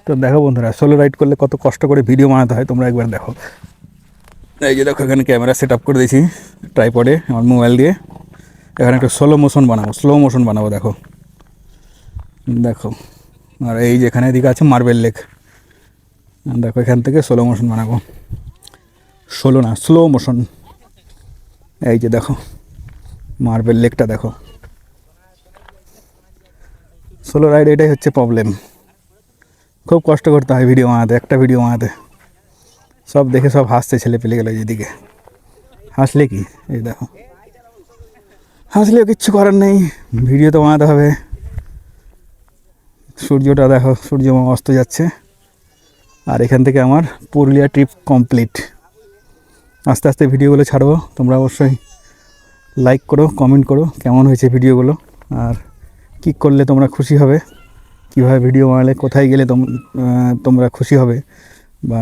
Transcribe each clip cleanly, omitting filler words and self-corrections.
তো দেখো বন্ধুরা, সোলো রাইড করলে কত কষ্ট করে ভিডিও বানাতে হয় তোমরা একবার দেখো। এই যে দেখো, এখানে ক্যামেরা সেট আপ করে দিয়েছি ট্রাইপডে আমার মোবাইল দিয়ে। এখানে একটা স্লো মোশন বানাবো দেখো দেখো। আর এই যে এখানে এদিকে আছে মার্বেল লেক, দেখো এখান থেকে স্লো মোশন বানাবো, স্লো মোশন। এই যে দেখো মার্বেল লেকটা দেখো। সোলো রাইড এটাই হচ্ছে প্রবলেম, খুব কষ্ট করতে হয় ভিডিও বানাতে, একটা ভিডিও বানাতে। সব দেখে সব হাসছে, ছেলে পেলে গেলো যেদিকে। হাসলে কি, এই দেখো, হাসলেও কিচ্ছু করার নেই, ভিডিও তো বানাতে হবে। সূর্যটা দেখো, সূর্য অস্ত যাচ্ছে। আর এখান থেকে আমার পুরুলিয়া ট্রিপ কমপ্লিট। আস্তে আস্তে ভিডিওগুলো ছাড়বো, তোমরা অবশ্যই লাইক করো, কমেন্ট করো কেমন হয়েছে ভিডিওগুলো, আর কী করলে তোমরা খুশি হবে, কীভাবে ভিডিও বানালে, কোথায় গেলে তোমরা খুশি হবে, বা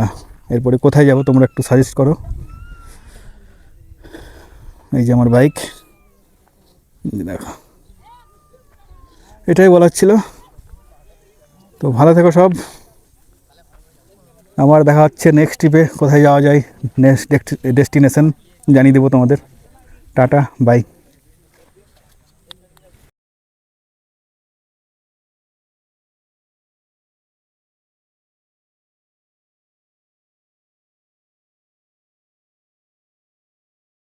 এরপরে কোথায় যাব তোমরা একটু সাজেস্ট করো। এই যে আমার বাইক, দেখো, এটাই বলার ছিল। তো ভালো থেকো সব, আমার দেখা হচ্ছে নেক্সট ট্রিপে, কোথায় যাওয়া যায়, নেক্সট ডেস্টিনেশন জানিয়ে দেবো তোমাদের। Tata, by.